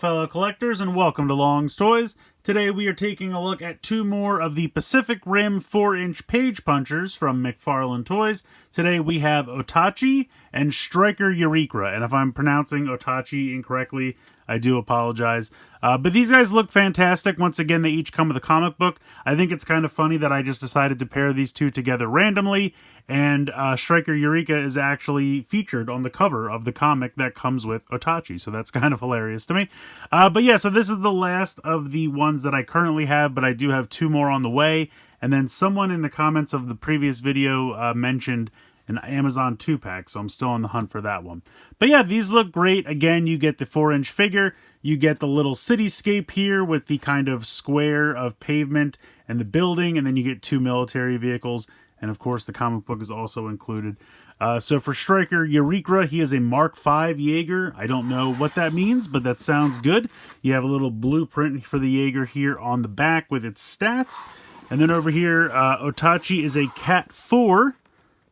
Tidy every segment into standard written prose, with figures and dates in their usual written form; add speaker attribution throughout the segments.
Speaker 1: fellow collectors, and welcome to Long's Toys. Today we are taking a look at two more of the Pacific Rim 4-inch page punchers from McFarlane Toys. Today we have Otachi and Striker Eureka, and if I'm pronouncing Otachi incorrectly, I do apologize. But these guys look fantastic. Once again, they each come with a comic book. I think it's kind of funny that I just decided to pair these two together randomly, and Striker Eureka is actually featured on the cover of the comic that comes with Otachi, so that's kind of hilarious to me. But yeah, so this is the last of the ones that I currently have, but I do have two more on the way. And then someone in the comments of the previous video mentioned an Amazon 2-pack, so I'm still on the hunt for that one. But yeah, these look great. Again, you get the 4-inch figure, you get the little cityscape here with the kind of square of pavement and the building, and then you get two military vehicles, and of course the comic book is also included. So for Striker Eureka, he is a Mark V Jaeger. I don't know what that means, but that sounds good. You have a little blueprint for the Jaeger here on the back with its stats. And then over here, Otachi is a Cat 4.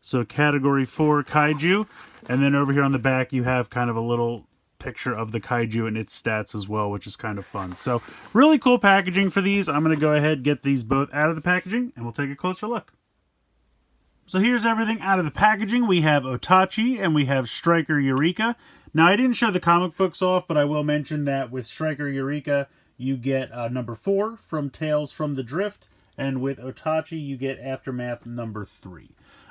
Speaker 1: So Category 4 Kaiju. And then over here on the back, you have kind of a little picture of the Kaiju and its stats as well, which is kind of fun. So really cool packaging for these. I'm going to go ahead and get these both out of the packaging, and we'll take a closer look. So here's everything out of the packaging. We have Otachi and we have Striker Eureka. Now, I didn't show the comic books off, but I will mention that with Striker Eureka, you get number 4 from Tales from the Drift. And with Otachi, you get Aftermath number 3.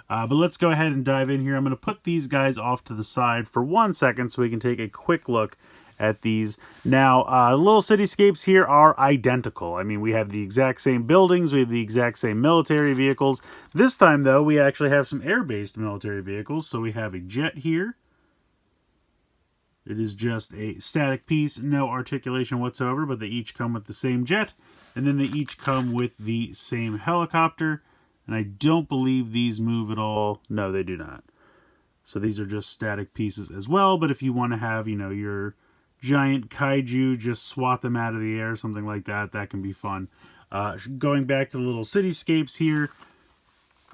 Speaker 1: But let's go ahead and dive in here. I'm going to put these guys off to the side for 1 second so we can take a quick look at these. Now, little cityscapes here are identical. I mean, we have the exact same buildings. We have the exact same military vehicles. This time, though, we actually have some air-based military vehicles. So we have a jet here. It is just a static piece, no articulation whatsoever, but they each come with the same jet. And then they each come with the same helicopter. And I don't believe these move at all. No, they do not. So these are just static pieces as well. But if you want to have, you know, your giant kaiju, just swat them out of the air, something like that, that can be fun. Going back to the little cityscapes here.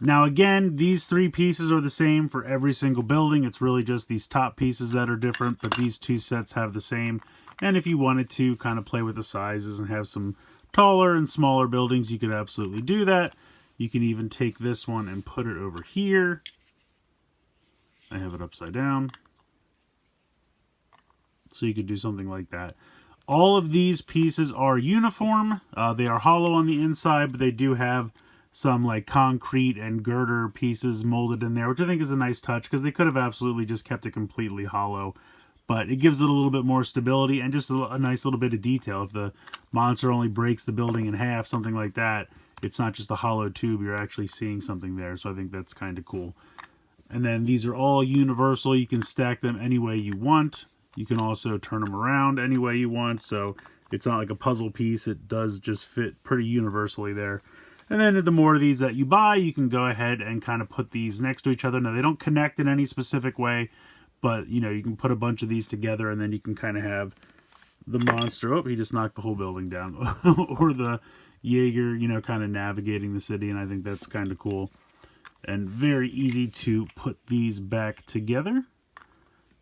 Speaker 1: Now again, these three pieces are the same for every single building. It's really just these top pieces that are different, but these two sets have the same. And if you wanted to kind of play with the sizes and have some taller and smaller buildings, you could absolutely do that. You can even take this one and put it over here. I have it upside down. So you could do something like that. All of these pieces are uniform. They are hollow on the inside, but they do have some like concrete and girder pieces molded in there, which I think is a nice touch because they could have absolutely just kept it completely hollow. But it gives it a little bit more stability and just a nice little bit of detail. If the monster only breaks the building in half, something like that, it's not just a hollow tube, you're actually seeing something there. So I think that's kind of cool. And then these are all universal. You can stack them any way you want. You can also turn them around any way you want. So it's not like a puzzle piece. It does just fit pretty universally there. And then the more of these that you buy, you can go ahead and kind of put these next to each other. Now, they don't connect in any specific way, but, you know, you can put a bunch of these together and then you can kind of have the monster. Oh, he just knocked the whole building down. Or the Jaeger, you know, kind of navigating the city, and I think that's kind of cool. And very easy to put these back together.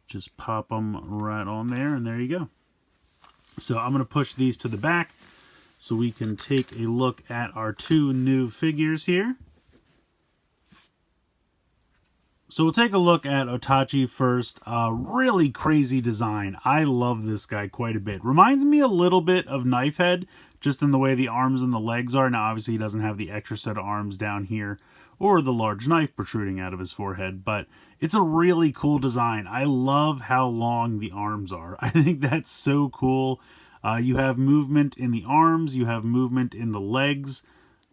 Speaker 1: Just pop them right on there, and there you go. So I'm going to push these to the back so we can take a look at our two new figures here. So we'll take a look at Otachi first. Really crazy design. I love this guy quite a bit. Reminds me a little bit of Knifehead, just in the way the arms and the legs are. Now, obviously, he doesn't have the extra set of arms down here or the large knife protruding out of his forehead, but it's a really cool design. I love how long the arms are. I think that's so cool. You have movement in the arms. You have movement in the legs.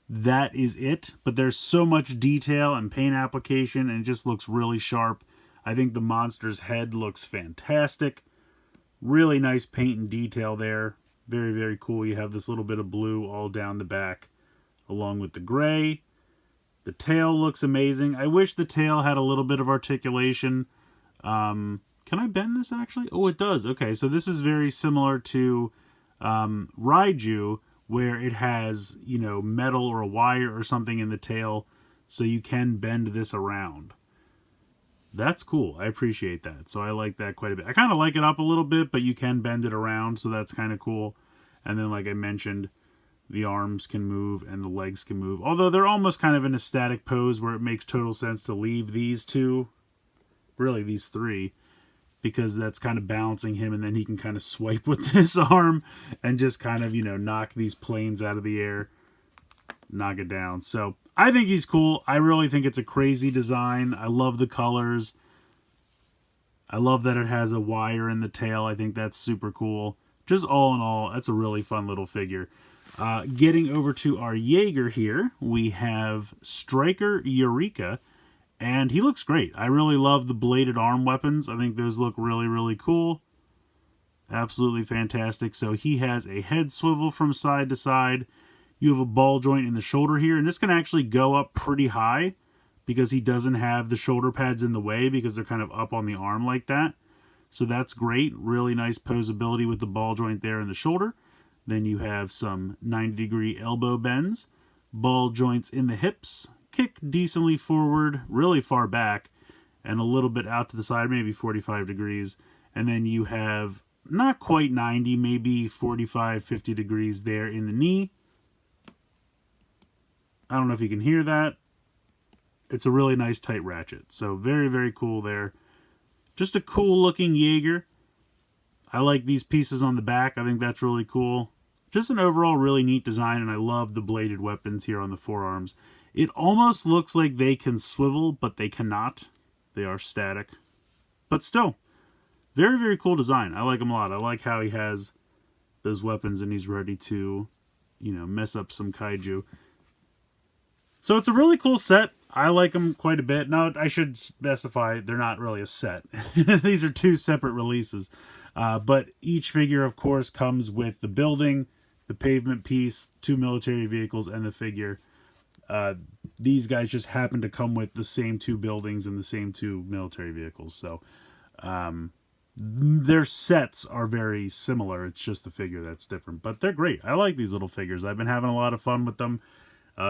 Speaker 1: That is it, but there's so much detail and paint application, and it just looks really sharp. I think the monster's head looks fantastic. Really nice paint and detail there. Very, very cool. You have this little bit of blue all down the back, along with the gray. The tail looks amazing. I wish the tail had a little bit of articulation. Can I bend this, actually? Oh, it does. Okay, so this is very similar to Raiju, where it has, you know, metal or a wire or something in the tail, so you can bend this around. That's cool. I appreciate that. So I like that quite a bit. I kind of like it up a little bit, but you can bend it around, so that's kind of cool. And then, like I mentioned, the arms can move and the legs can move. Although they're almost kind of in a static pose where it makes total sense to leave these two, really these three, because that's kind of balancing him, and then he can kind of swipe with this arm and just kind of, you know, knock these planes out of the air, knock it down. So I think he's cool. I really think it's a crazy design. I love the colors. I love that it has a wire in the tail. I think that's super cool. Just all in all, that's a really fun little figure. Getting over to our Jaeger here, we have Striker Eureka, and he looks great. I really love the bladed arm weapons. I think those look really, really cool. Absolutely fantastic. So he has a head swivel from side to side. You have a ball joint in the shoulder here, and this can actually go up pretty high because he doesn't have the shoulder pads in the way because they're kind of up on the arm like that. So that's great. Really nice posability with the ball joint there in the shoulder. Then you have some 90-degree elbow bends, ball joints in the hips, kick decently forward, really far back, and a little bit out to the side, maybe 45 degrees. And then you have not quite 90, maybe 45, 50 degrees there in the knee. I don't know if you can hear that. It's a really nice tight ratchet. So very, very cool there. Just a cool looking Jaeger. I like these pieces on the back. I think that's really cool. Just an overall really neat design, and I love the bladed weapons here on the forearms. It almost looks like they can swivel, but they cannot. They are static. But still, very, very cool design. I like him a lot. I like how he has those weapons and he's ready to, you know, mess up some kaiju. So it's a really cool set. I like them quite a bit. Now, I should specify they're not really a set. These are two separate releases. But each figure, of course, comes with the building, the pavement piece, 2 military vehicles, and the figure. These guys just happen to come with the same 2 buildings and the same 2 military vehicles. So their sets are very similar. It's just the figure that's different. But they're great. I like these little figures. I've been having a lot of fun with them.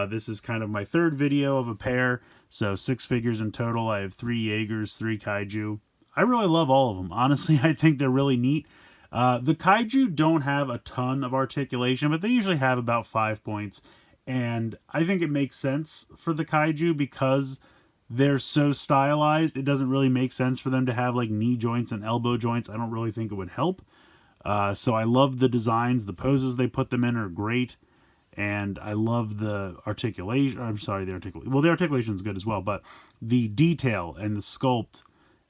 Speaker 1: This is kind of my 3rd video of a pair. So 6 figures in total. I have 3 Jaegers, 3 kaiju. I really love all of them. Honestly, I think they're really neat. The kaiju don't have a ton of articulation, but they usually have about 5 points. And I think it makes sense for the kaiju because they're so stylized. It doesn't really make sense for them to have like knee joints and elbow joints. I don't really think it would help. So I love the designs. The poses they put them in are great. And I love the articulation. I'm sorry, the articulation. Well, the articulation is good as well, but the detail and the sculpt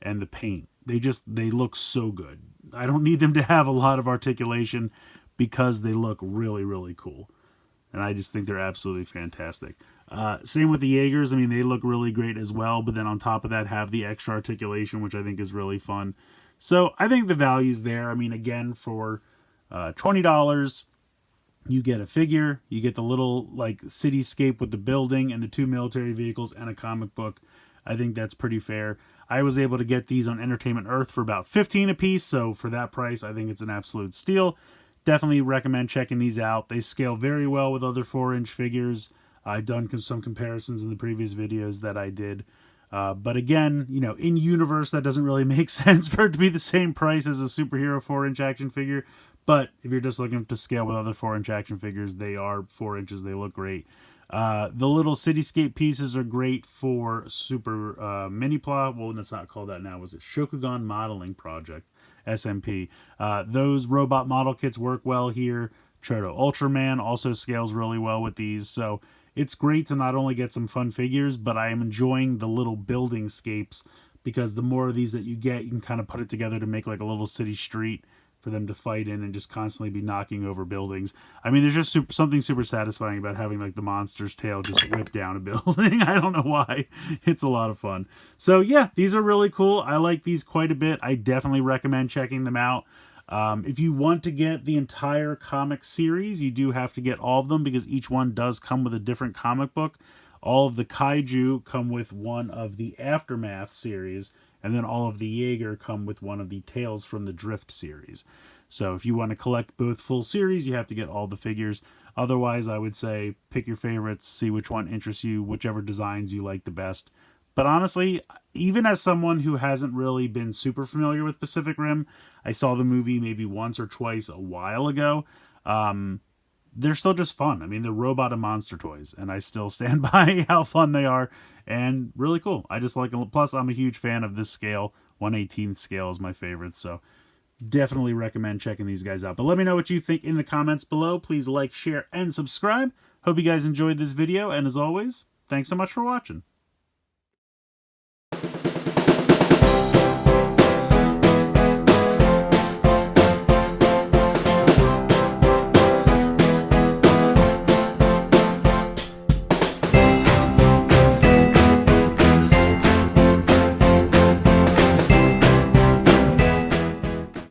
Speaker 1: and the paint, they look so good. I don't need them to have a lot of articulation because they look really, really cool. And I just think they're absolutely fantastic. Same with the Jaegers. I mean, they look really great as well, but then on top of that have the extra articulation, which I think is really fun. So I think the value's there. I mean, again, for $20, you get a figure, you get the little like cityscape with the building and the 2 military vehicles and a comic book. I think that's pretty fair. I was able to get these on Entertainment Earth for about $15 a piece, so for that price, I think it's an absolute steal. Definitely recommend checking these out. They scale very well with other 4-inch figures. I've done some comparisons in the previous videos that I did. But again, you know, in universe, that doesn't really make sense for it to be the same price as a superhero 4-inch action figure. But if you're just looking to scale with other 4-inch action figures, they are 4 inches. They look great. The little cityscape pieces are great for Super Mini-Plot. Well, it's not called that now. Was it Shokugan Modeling Project, SMP? Those robot model kits work well here. Choto Ultraman also scales really well with these. So it's great to not only get some fun figures, but I am enjoying the little building scapes because the more of these that you get, you can kind of put it together to make like a little city street for them to fight in and just constantly be knocking over buildings. I mean, there's just something super satisfying about having like the monster's tail just whip down a building. I don't know why. It's a lot of fun. So yeah, these are really cool. I like these quite a bit. I definitely recommend checking them out. If you want to get the entire comic series, you do have to get all of them because each one does come with a different comic book. All of the kaiju come with one of the Aftermath series, and then all of the Jaeger come with one of the Tales from the Drift series. So if you want to collect both full series, you have to get all the figures. Otherwise, I would say pick your favorites, see which one interests you, whichever designs you like the best. But honestly, even as someone who hasn't really been super familiar with Pacific Rim, I saw the movie maybe once or twice a while ago. They're still just fun. I mean, they're robot and monster toys, and I still stand by how fun they are and really cool. I just like them. Plus, I'm a huge fan of this scale. 1/18th scale is my favorite, so definitely recommend checking these guys out. But let me know what you think in the comments below. Please like, share, and subscribe. Hope you guys enjoyed this video, and as always, thanks so much for watching.